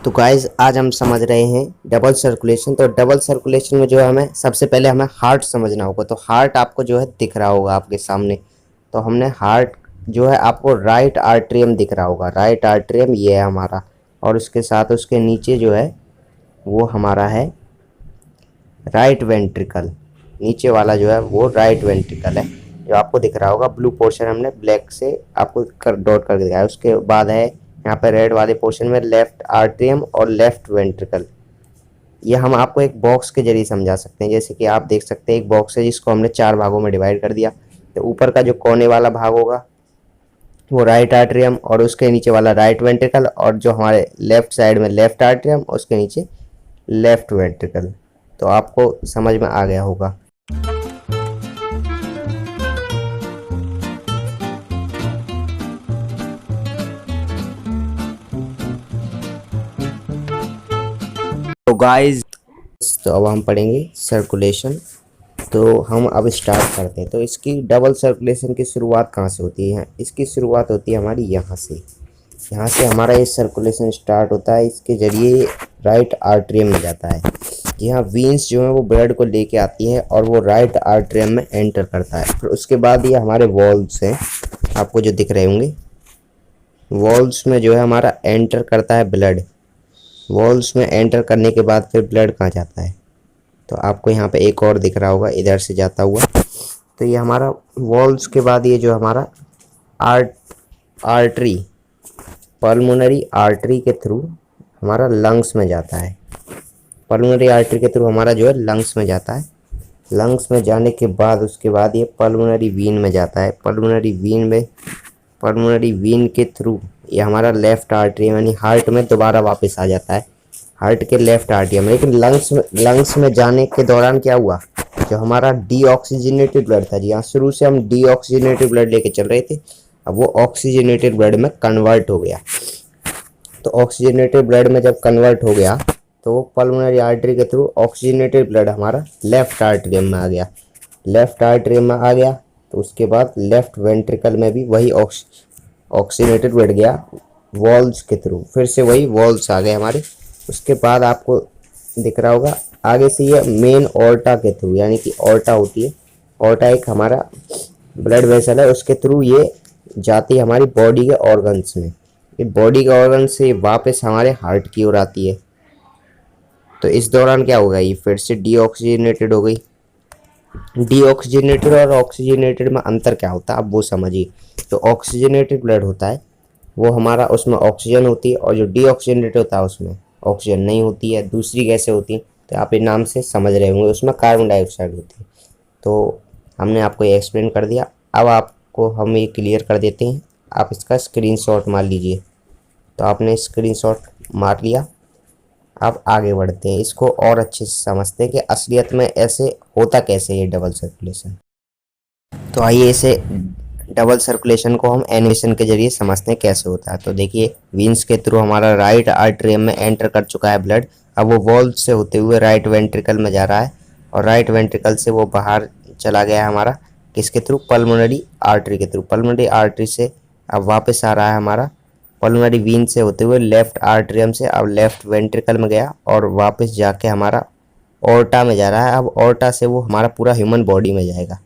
तो गाइज आज हम समझ रहे हैं डबल सर्कुलेशन। तो डबल सर्कुलेशन में जो है हमें सबसे पहले हमें हार्ट समझना होगा। तो हार्ट आपको जो है दिख रहा होगा आपके सामने। तो हमने हार्ट जो है आपको राइट आर्ट्रियम दिख रहा होगा। राइट आर्ट्रियम ये है हमारा, और उसके साथ उसके नीचे जो है वो हमारा है राइट वेंट्रिकल। नीचे वाला जो है वो राइट वेंट्रिकल है, जो आपको दिख रहा होगा। ब्लू पोर्शन हमने ब्लैक से आपको डॉट करके दिखाया। उसके बाद है यहाँ पे रेड वाले पोर्शन में लेफ्ट आर्ट्रियम और लेफ्ट वेंट्रिकल। ये हम आपको एक बॉक्स के जरिए समझा सकते हैं। जैसे कि आप देख सकते हैं एक बॉक्स है जिसको हमने 4 भागों में डिवाइड कर दिया। तो ऊपर का जो कोने वाला भाग होगा वो राइट आर्ट्रियम, और उसके नीचे वाला राइट वेंट्रिकल, और जो हमारे लेफ्ट साइड में लेफ्ट आर्ट्रियम, उसके नीचे लेफ्ट वेंट्रिकल। तो आपको समझ में आ गया होगा। तो गाइस, तो अब हम पढ़ेंगे सर्कुलेशन। तो हम अब स्टार्ट करते हैं। तो इसकी डबल सर्कुलेशन की शुरुआत कहाँ से होती है? इसकी शुरुआत होती है हमारी यहाँ से। यहाँ से हमारा ये सर्कुलेशन स्टार्ट होता है। इसके जरिए राइट आर्ट्रियम में जाता है। यहाँ वीन्स जो है वो ब्लड को लेके आती है और वो राइट आर्ट्रियम में एंटर करता है। फिर उसके बाद ये हमारे वॉल्व्स हैं, आपको जो दिख रहे होंगे। वॉल्व्स में जो है हमारा एंटर करता है ब्लड। वॉल्व्स में एंटर करने के बाद फिर ब्लड कहाँ जाता है? तो आपको यहाँ पे एक और दिख रहा होगा इधर से जाता हुआ। तो ये हमारा वॉल्व्स के बाद ये जो हमारा आर्टरी, पल्मोनरी आर्टरी के थ्रू हमारा लंग्स में जाता है। पल्मोनरी आर्टरी के थ्रू हमारा जो है लंग्स में जाता है। लंग्स में जाने के बाद उसके बाद ये पल्मोनरी वीन में जाता है। पल्मोनरी वीन के थ्रू ये हमारा लेफ्ट आर्टरी यानी हार्ट में दोबारा वापस आ जाता है, हार्ट के लेफ्ट आर्टरी में। लेकिन लंग्स में जाने के दौरान क्या हुआ? जो हमारा डीऑक्सीजनेटेड ब्लड था, जी हाँ, शुरू से हम डीऑक्सीजनेटेड ब्लड लेके चल रहे थे, अब वो ऑक्सीजनेटेड ब्लड में कन्वर्ट हो गया। तो ऑक्सीजनेटेड ब्लड में जब कन्वर्ट हो गया तो पल्मोनरी आर्टरी के थ्रू ऑक्सीजनेटेड ब्लड हमारा लेफ्ट आर्टरियम में आ गया। लेफ्ट आर्टरियम में आ गया तो उसके बाद लेफ्ट वेंट्रिकल में भी वही ऑक्सीजनेटेड ब्लड गया वॉल्व्स के थ्रू। फिर से वही वॉल्व्स आ गए हमारे। उसके बाद आपको दिख रहा होगा आगे से ये मेन ऑर्टा के थ्रू, यानी कि ऑर्टा होती है, ऑर्टा एक हमारा ब्लड वेसल है, उसके थ्रू ये जाती है हमारी बॉडी के ऑर्गन्स में। ये बॉडी के ऑर्गन से वापस हमारे हार्ट की ओर आती है। तो इस दौरान क्या होगा? ये फिर से डीऑक्सीजनेटेड हो गई। डीऑक्सीजनेटेड और ऑक्सीजनेटेड में अंतर क्या होता है आप वो समझिए। जो ऑक्सीजनेटेड ब्लड होता है वो हमारा, उसमें ऑक्सीजन होती है, और जो डीऑक्सीजनेटेड होता है उसमें ऑक्सीजन नहीं होती है, दूसरी गैसें होती हैं। तो आप ये नाम से समझ रहे होंगे, उसमें कार्बन डाइऑक्साइड होती है। तो हमने आपको ये एक्सप्लेन कर दिया। अब आपको हम ये क्लियर कर देते हैं। आप इसका स्क्रीनशॉट मार लीजिए। तो आपने स्क्रीनशॉट मार लिया। अब आगे बढ़ते हैं, इसको और अच्छे से समझते हैं कि असलियत में ऐसे होता कैसे ये डबल सर्कुलेशन। तो आइए इसे डबल सर्कुलेशन को हम एनिमेशन के जरिए समझते हैं कैसे होता है। तो देखिए, वीन्स के थ्रू हमारा राइट आर्टरियम में एंटर कर चुका है ब्लड। अब वो वॉल्व से होते हुए राइट वेंट्रिकल में जा रहा है, और राइट वेंट्रिकल से वो बाहर चला गया है हमारा किसके थ्रू? पल्मोनरी आर्टरी के थ्रू। पल्मोनरी आर्टरी से अब वापस आ रहा है हमारा पल्मोनरी वीन से होते हुए लेफ्ट आर्टरियम से, अब लेफ्ट वेंट्रिकल में गया और वापस जाके हमारा ऑर्टा में जा रहा है। अब ऑर्टा से वो हमारा पूरा ह्यूमन बॉडी में जाएगा।